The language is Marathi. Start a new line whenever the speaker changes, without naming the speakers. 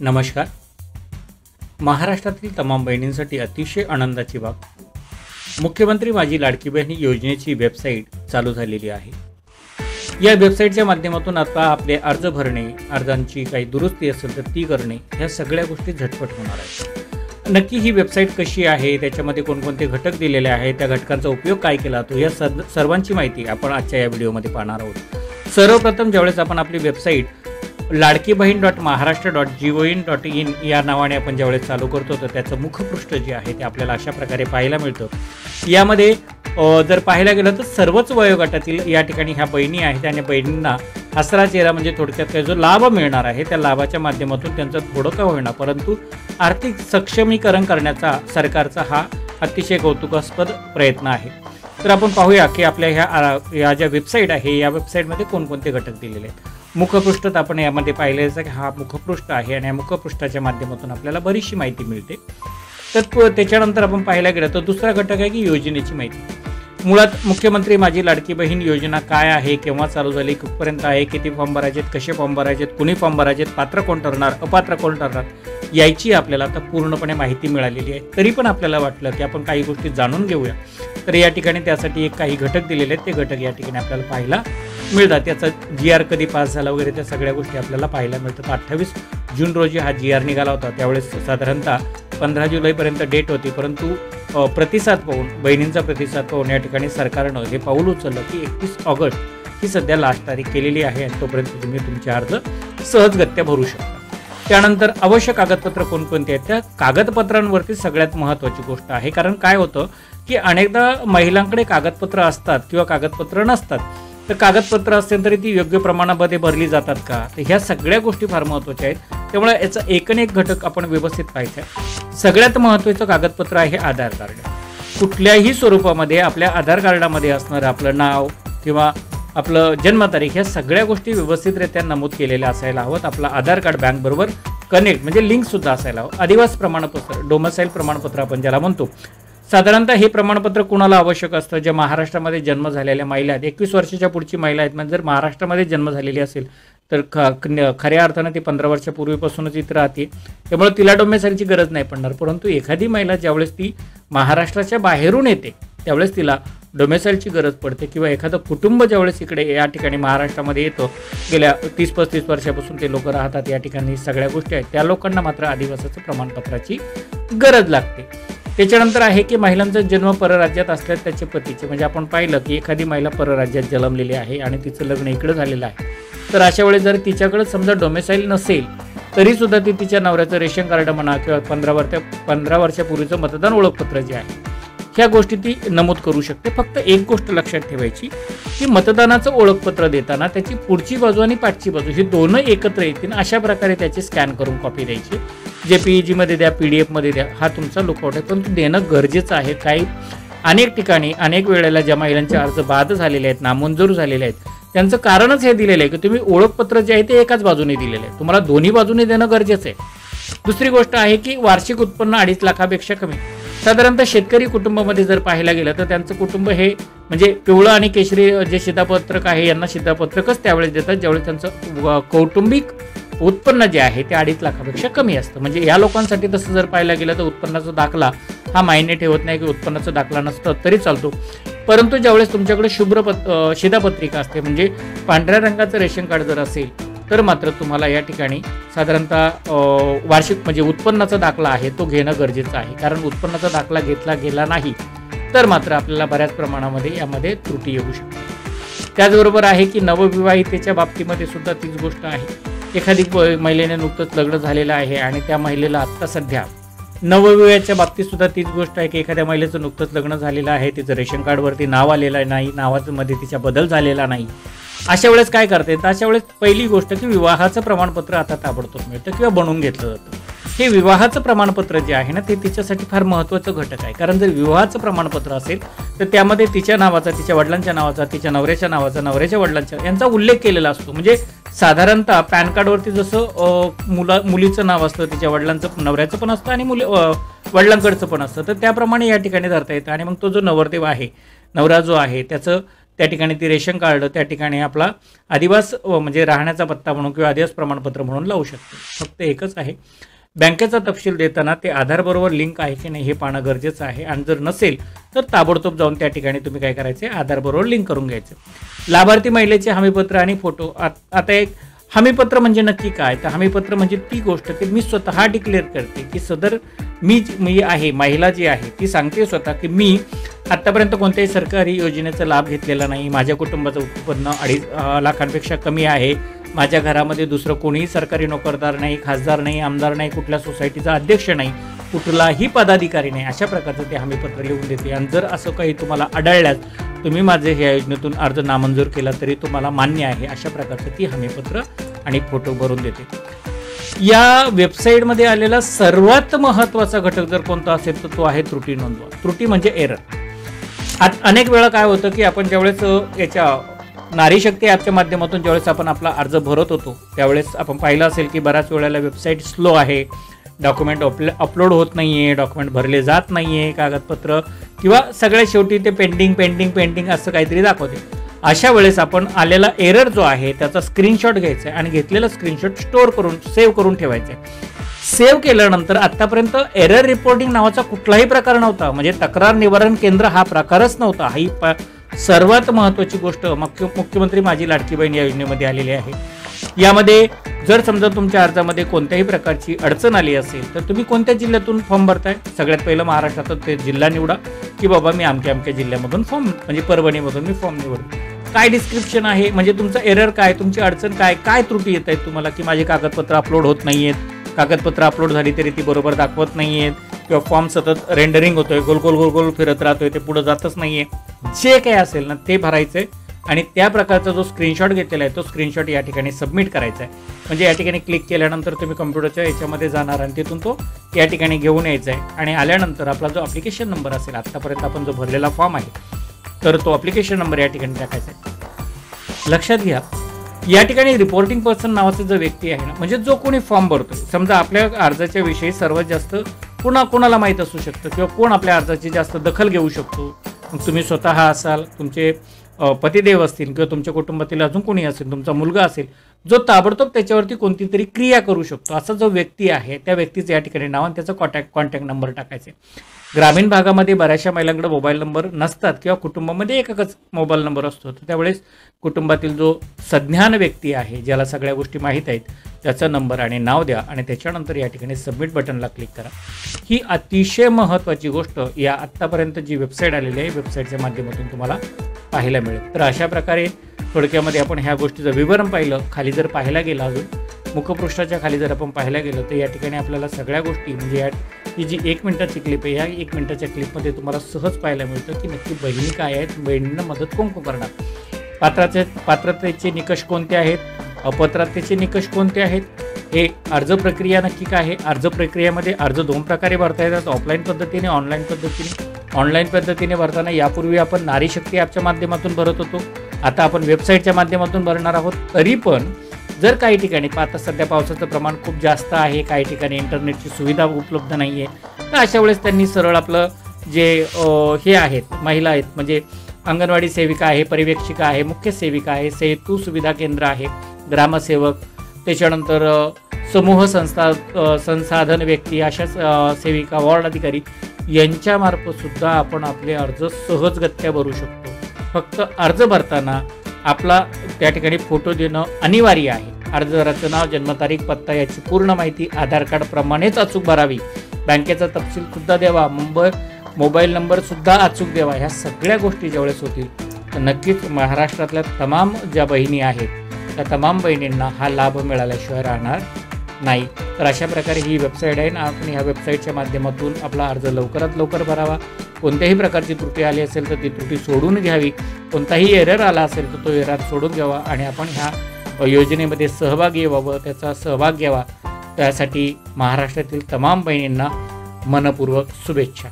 नमस्कार. महाराष्ट्रातील तमाम बहिणींसाठी अतिशय आनंदाची बाब, मुख्यमंत्री माझी लाडकी बहीण योजनेची वेबसाईट चालू झालेली आहे. या वेबसाईटच्या माध्यमातून आता आपले अर्ज भरणे, अर्जांची काही दुरुस्ती असेल तर ती करणे, ह्या सगळ्या गोष्टी झटपट होणार आहेत. नक्की ही वेबसाईट कशी आहे, त्याच्यामध्ये कोणकोणते घटक दिलेले आहेत, त्या घटकांचा उपयोग काय केला जातो, या सर्वांची माहिती आपण आजच्या या व्हिडिओमध्ये पाहणार आहोत. सर्वप्रथम ज्यावेळेस आपण आपली वेबसाईट ladkibahin.maharashtra.gov.in या नावाने आपण ज्यावेळेस चालू करतो तर त्याचं मुखपृष्ठ जे आहे ते आपल्याला अशा प्रकारे पाहायला मिळतं. यामध्ये जर पाहायला गेलं तर सर्वच वयोगटातील या ठिकाणी ह्या बहिणी आहेत आणि बहिणींना हसरा चेहरा म्हणजे थोडक्यात काही जो लाभ मिळणार आहे त्या लाभाच्या माध्यमातून त्यांचं थोडं का होईना परंतु आर्थिक सक्षमीकरण करण्याचा सरकारचा हा अतिशय कौतुकास्पद प्रयत्न आहे. तर आपण पाहूया की आपल्या ह्या ज्या वेबसाईट आहे या वेबसाईटमध्ये कोणकोणते घटक दिलेले आहेत. मुखपृष्ठात आपण यामध्ये पाहिलं की हा मुखपृष्ठ आहे आणि या मुखपृष्ठाच्या माध्यमातून आपल्याला बरीचशी माहिती मिळते. तर त्याच्यानंतर आपण पाहायला गेलं तर दुसरा घटक आहे की योजनेची माहिती. मुळात मुख्यमंत्री माझी लाडकी बहीण योजना काय आहे, केव्हा चालू झाली, कुठपर्यंत आहे, किती फॉर्म भरायचे, कसे फॉर्म भरायचे, कुणी फॉर्म भरायचे, पात्र कोण ठरणार, अपात्र कोण ठरणार, याची आपल्याला आता पूर्णपणे माहिती मिळालेली आहे. तरी पण आपल्याला वाटलं की आपण काही गोष्टी जाणून घेऊया. तर या ठिकाणी त्यासाठी काही घटक दिलेले आहेत, ते घटक या ठिकाणी आपल्याला पाहायला मिळतात. त्याचा GR कधी पास झाला वगैरे त्या सगळ्या गोष्टी आपल्याला पाहायला मिळतात. 28 जून रोजी हा GR निघाला होता. त्यावेळेस साधारणतः 15 जुलैपर्यंत डेट होती, परंतु प्रतिसाद पाहून, बहिणींचा प्रतिसाद पाहून या ठिकाणी सरकारनं हे पाऊल उचललं की 31 ऑगस्ट ही सध्या लास्ट तारीख केलेली आहे आणि तोपर्यंत तुम्ही तुमचे अर्ज सहजगत्या भरू शकता. त्यानंतर आवश्यक कागदपत्र कोणकोणती आहेत, त्या कागदपत्रांवरती सगळ्यात महत्त्वाची गोष्ट आहे. कारण काय होतं की अनेकदा महिलांकडे कागदपत्र असतात किंवा कागदपत्र नसतात. तर कागदपत्र असेल तरी ती योग्य प्रमाणामध्ये भरली जातात का, तर ह्या सगळ्या गोष्टी फार महत्त्वाच्या आहेत. त्यामुळे याचा एक घटक आपण व्यवस्थित पाहायचा आहे. सगळ्यात महत्त्वाचं कागदपत्र आहे आधार कार्ड. कुठल्याही स्वरूपामध्ये आपल्या आधार कार्डामध्ये असणारं आपलं नाव किंवा आपलं जन्मतारीख ह्या सगळ्या गोष्टी व्यवस्थितरित्या नमूद केलेल्या असायला हवं. आपलं आधार कार्ड बँकबरोबर कनेक्ट म्हणजे लिंकसुद्धा असायला हवं. आदिवासी प्रमाणपत्र, डोमिसाईल प्रमाणपत्र आपण ज्याला म्हणतो, साधारणतः हे प्रमाणपत्र कुणाला आवश्यक असतं, ज्या महाराष्ट्रामध्ये जन्म झालेल्या महिला आहेत, 21 वर्षाच्या पुढची महिला आहेत. म्हणजे जर महाराष्ट्रामध्ये जन्म झालेली असेल तर खऱ्या अर्थानं ती 15 वर्षापूर्वीपासूनच इथं राहते, त्यामुळे तिला डोमिसाईलची गरज नाही पडणार. परंतु एखादी महिला ज्यावेळेस ती महाराष्ट्राच्या बाहेरून येते त्यावेळेस तिला डोमिसाईलची गरज पडते, किंवा एखादं कुटुंब ज्यावेळेस इकडे या ठिकाणी महाराष्ट्रामध्ये येतं, गेल्या 30-35 वर्षापासून ते लोक राहतात या ठिकाणी, सगळ्या गोष्टी आहेत, त्या लोकांना मात्र आदिवासाचं प्रमाणपत्राची गरज लागते. त्याच्यानंतर आहे की महिलांचा जन्म परराज्यात असल्यास त्याचे पतीचे, म्हणजे आपण पाहिलं की एखादी महिला परराज्यात जन्मलेली आहे आणि तिचं लग्न इकडं झालेलं आहे, तर अशा वेळेस जर तिच्याकडे समजा डोमिसाईल नसेल तरीसुद्धा ती तिच्या नवऱ्याचं रेशन कार्ड म्हणा किंवा 15 वर्षापूर्वीचं मतदान ओळखपत्र जे आहे ह्या गोष्टी ती नमूद करू शकते. फक्त एक गोष्ट लक्षात ठेवायची की मतदानाचं ओळखपत्र देताना त्याची पुढची बाजू आणि पाठची बाजू ही दोन एकत्र येतील अशा प्रकारे त्याची स्कॅन करून कॉपी द्यायची. JPEG मध्ये द्या, PDF मध्ये द्या, हा तुमचा लुकआउट आहे, पण देणं गरजेचं आहे. काही अनेक ठिकाणी अनेक वेळेला ज्या महिलांचे अर्ज बाद झालेले आहेत, नामंजूर झालेले आहेत, त्यांचं कारणच हे दिलेलं आहे की तुम्ही ओळखपत्र जे आहे ते एकाच बाजूने दिलेलं आहे, तुम्हाला दोन्ही बाजूने देणं गरजेचं आहे. दुसरी गोष्ट आहे की वार्षिक उत्पन्न 2.5 लाखापेक्षा कमी. साधारणतः शेतकरी कुटुंबामध्ये जर पाहायला गेलं तर त्यांचं कुटुंब हे म्हणजे पिवळं आणि केशरी जे शिधापत्रक आहे यांना शिधापत्रकच त्यावेळेस देतात ज्यावेळेस त्यांचं कौटुंबिक उत्पन्न जे आहे ते 2.5 लाखापेक्षा कमी असतं. म्हणजे या लोकांसाठी तसं जर पाहायला गेलं तर उत्पन्नाचा दाखला हा मायने ठेवत नाही की उत्पन्नाचा दाखला नसतं तरी चालतो. परंतु ज्यावेळेस तुमच्याकडे शिधापत्रिका असते म्हणजे पांढऱ्या रंगाचं रेशन कार्ड जर असेल तर मात्र तुम्हाला या ठिकाणी साधारणतः वार्षिक म्हणजे उत्पन्नाचा दाखला आहे तो घेणं गरजेचं आहे. कारण उत्पन्नाचा दाखला घेतला गेला नाही तर मात्र आपल्याला बऱ्याच प्रमाणामध्ये यामध्ये त्रुटी येऊ शकते. त्याचबरोबर आहे की नवविवाहितेच्या बाबतीमध्ये सुद्धा तीच गोष्ट आहे. एखादी महिलेने नुकतंच लग्न झालेलं आहे आणि त्या महिलेला आत्ता सध्या नवविवाहाच्या बाबतीत सुद्धा तीच गोष्ट आहे की एखाद्या महिलेचं नुकतंच लग्न झालेलं आहे, तिचं रेशन कार्डवरती नाव आलेलं नाही, नावामध्ये तिच्या बदल झालेला नाही, अशा वेळेस काय करते तर अशा वेळेस पहिली गोष्ट की विवाहाचं प्रमाणपत्र आता ताबडतोब मिळतं किंवा बनवून घेतलं जातं. हे विवाहाचं प्रमाणपत्र जे आहे ना ते तिच्यासाठी फार महत्त्वाचं घटक आहे. कारण जर विवाहाचं प्रमाणपत्र असेल तर त्यामध्ये तिच्या नावाचा, तिच्या वडिलांच्या नावाचा, तिच्या नवऱ्याच्या नावाचा, नवऱ्याच्या वडिलांच्या यांचा उल्लेख केलेला असतो. म्हणजे साधारणतः पॅन कार्डवरती जसं मुलीचं नाव असतं, तिच्या वडिलांचं नवऱ्याचं पण असतं आणि वडिलांकडचं पण असतं, तर त्याप्रमाणे या ठिकाणी धरता येतं. आणि मग तो जो नवरदेव आहे, नवरा जो आहे त्याचं त्या ठिकाणी ती रेशन कार्ड, त्या ठिकाणी आपला आदिवास म्हणजे राहण्याचा पत्ता म्हणून किंवा आदिवास प्रमाणपत्र म्हणून लावू शकतो. फक्त एकच आहे, बँकेचा तपशील देताना ते आधारबरोबर लिंक आहे की नाही हे पाहणं गरजेचं आहे. आणि जर नसेल तर ताबडतोब जाऊन त्या ठिकाणी तुम्ही काय करायचे, आधारबरोबर लिंक करून घ्यायचं. लाभार्थी महिलेचे हमीपत्र आणि फोटो. आता एक हमीपत्र म्हणजे नक्की काय, तर हमीपत्र म्हणजे ती गोष्ट की मी स्वतः डिक्लेअर करते की सदर मी आहे, महिला जी आहे ती सांगते स्वतः की मी आत्तापर्यंत कोणत्याही सरकारी योजनेचा लाभ घेतलेला नाही, माझ्या कुटुंबाचं उत्पन्न 2.5 लाखांपेक्षा कमी आहे, माझ्या घरामध्ये दुसरं कोणीही सरकारी नोकरदार नाही, खासदार नाही, आमदार नाही, कुठल्या सोसायटीचा अध्यक्ष नाही, कुठलाही पदाधिकारी नाही, अशा प्रकारचं ते हमीपत्र लिहून देते. आणि जर असं काही तुम्हाला आढळल्यास तुम्ही माझे ह्या योजनेतून अर्ज नामंजूर केला तरी तुम्हाला मान्य आहे, अशा प्रकारचं ती हमीपत्र आणि फोटो भरून देते. या वेबसाईटमध्ये आलेला सर्वात महत्त्वाचा घटक जर कोणता असेल तर तो आहे त्रुटी नोंदवा. त्रुटी म्हणजे एरर. अनेक वेळा काय होतं की आपण ज्यावेळेस याच्या नारी शक्ती ॲपच्या माध्यमातून ज्यावेळेस आपण आपला अर्ज भरत होतो त्यावेळेस आपण पाहिलं असेल की बऱ्याच वेळेला वेबसाईट स्लो आहे, डॉक्युमेंट अपलोड होत नाही आहे, डॉक्युमेंट भरले जात नाही आहे, कागदपत्र किंवा सगळ्या शेवटी ते पेंडिंग असं काहीतरी दाखवते. अशा वेळेस आपण आलेला एरर जो आहे त्याचा स्क्रीनशॉट घ्यायचा आहे आणि घेतलेला स्क्रीनशॉट स्टोअर करून सेव्ह करून ठेवायचा आहे. सेव्ह केल्यानंतर आत्तापर्यंत एरर रिपोर्टिंग नावाचा कुठलाही प्रकार नव्हता, म्हणजे तक्रार निवारण केंद्र हा प्रकारच नव्हता. ही सर्वात महत्त्वाची गोष्ट मुख्यमंत्री माझी लाडकी बहीण या योजनेमध्ये आलेली आहे. यामध्ये जर समजा तुमच्या अर्जामध्ये कोणत्याही प्रकारची अडचण आली असेल तर तुम्ही कोणत्या जिल्ह्यातून फॉर्म भरताय, सगळ्यात पहिलं महाराष्ट्रातून ते जिल्हा निवडा की बाबा मी अमक्या जिल्ह्यामधून फॉर्म म्हणजे परभणीमधून मी फॉर्म निवडतो. काय डिस्क्रिप्शन आहे, म्हणजे तुमचं एरर काय, तुमची अडचण काय, काय त्रुटी येत आहेत तुम्हाला, की माझे कागदपत्र अपलोड होत नाही आहेत, कागदपत्र अपलोड झाली तरी ती बरोबर दाखवत नाही आहेत, किंवा फॉर्म सतत रेंडरिंग होतोय, गोल फिरत राहतोय, ते पुढे जातच नाहीये. जे काही असेल ना ते भरायचंय आणि त्या प्रकारचा जो स्क्रीनशॉट घेतलेला आहे तो स्क्रीनशॉट या ठिकाणी सबमिट करायचा आहे. म्हणजे या ठिकाणी क्लिक केल्यानंतर तुम्ही कम्प्युटरच्या याच्यामध्ये जाणार आणि तिथून तो या ठिकाणी घेऊन यायचा आहे. आणि आल्यानंतर आपला जो ॲप्लिकेशन नंबर असेल, आत्तापर्यंत आपण जो भरलेला फॉर्म आहे तर तो ॲप्लिकेशन नंबर या ठिकाणी टाकायचा आहे. लक्षात घ्या, या ठिकाणी रिपोर्टिंग पर्सन नावाचा जो व्यक्ती आहे ना, म्हणजे जो कोणी फॉर्म भरतो, समजा आपल्या अर्जाच्या विषयी सर्वात जास्त कोणाला माहीत असू शकतं किंवा कोण आपल्या अर्जाची जास्त दखल घेऊ शकतो. मग तुम्ही स्वतः असाल, तुमचे पतिदेव असतील किंवा तुमच्या कुटुंबातील अजून कोणी असेल, तुमचा मुलगा असेल, जो ताबडतोब त्याच्यावरती कोणती तरी क्रिया करू शकतो, असा जो व्यक्ती आहे त्या व्यक्तीचं या ठिकाणी नाव आणि त्याचा कॉन्टॅक्ट नंबर टाकायचे. ग्रामीण भागामध्ये बऱ्याचशा महिलांकडे मोबाईल नंबर नसतात किंवा कुटुंबामध्ये एकच मोबाईल नंबर असतो, तर त्यावेळेस कुटुंबातील जो सज्ञान व्यक्ती आहे, ज्याला सगळ्या गोष्टी माहीत आहेत, त्याचा नंबर आणि नाव द्या आणि त्याच्यानंतर या ठिकाणी सबमिट बटनला क्लिक करा. ही अतिशय महत्त्वाची गोष्ट या आत्तापर्यंत जी वेबसाईट आलेली आहे वेबसाईटच्या माध्यमातून तुम्हाला पाहायला मिळेल. तर अशा प्रकारे थोडक्यामध्ये आपण ह्या गोष्टीचं विवरण पाहिलं. खाली जर पाहायला गेलं, अजून मुखपृष्ठाच्या खाली जर आपण पाहायला गेलं तर या ठिकाणी आपल्याला सगळ्या गोष्टी म्हणजे ही जी 1 मिनिटाची क्लिप आहे, या 1 मिनिटाच्या क्लिपमध्ये तुम्हाला सहज पाहायला मिळतं की नक्की बहिणी काय आहेत, बहिणींना मदत कोण करणार, पात्रतेचे निकष कोणते आहेत, अपात्रतेचे निकष कोणते आहेत, हे अर्ज प्रक्रिया नक्की काय आहे. अर्ज प्रक्रियेमध्ये अर्ज 2 प्रकारे भरता येतात, ऑफलाईन पद्धतीने, ऑनलाईन पद्धतीने. ऑनलाईन पद्धतीने भरताना यापूर्वी आपण नारी शक्ती ॲपच्या माध्यमातून भरत होतो, आता आपण वेबसाईटच्या माध्यमातून भरणार आहोत. तरी पण जर काही ठिकाणी आता सध्या पावसाचं प्रमाण खूप जास्त आहे, काही ठिकाणी इंटरनेटची सुविधा उपलब्ध नाही आहे, तर अशा वेळेस त्यांनी सरळ आपलं जे हे आहेत महिला आहेत, म्हणजे अंगणवाडी सेविका आहे, पर्यवेक्षिका आहे, मुख्य सेविका आहे, सेतू सुविधा केंद्र आहे, ग्रामसेवक, त्याच्यानंतर समूह संसाधन व्यक्ती, अशा सेविका, वॉर्ड अधिकारी यांच्यामार्फत सुद्धा आपण आपले अर्ज सहजगत्या भरू शकतो. फक्त अर्ज भरताना आपला त्या ठिकाणी फोटो देणं अनिवार्य आहे. अर्जदाराचं नाव, जन्मतारीख, पत्ता याची पूर्ण माहिती आधार कार्ड प्रमाणेच अचूक भरावी. बँकेचा तपशील सुद्धा द्यावा, मोबाईल नंबर सुद्धा अचूक द्यावा. ह्या सगळ्या गोष्टी ज्यावेळेस होतील तर नक्कीच महाराष्ट्रातल्या तमाम ज्या बहिणी आहेत त्या तमाम बहिणींना हा लाभ मिळाल्याशिवाय राहणार नाही. तर अशा प्रकारे ही वेबसाईट आहे ना, आपण ह्या वेबसाईटच्या माध्यमातून आपला अर्ज लवकरात लवकर भरावा. कोणत्याही प्रकारची त्रुटी आली असेल तर ती त्रुटी सोडून घ्यावी, कोणताही एरर आला असेल तर तो एरर सोडून घ्यावा आणि आपण ह्या योजनेमध्ये सहभागी व्हावं, त्याचा सहभाग घ्यावा. त्यासाठी महाराष्ट्रातील तमाम बहिणींना मनपूर्वक शुभेच्छा.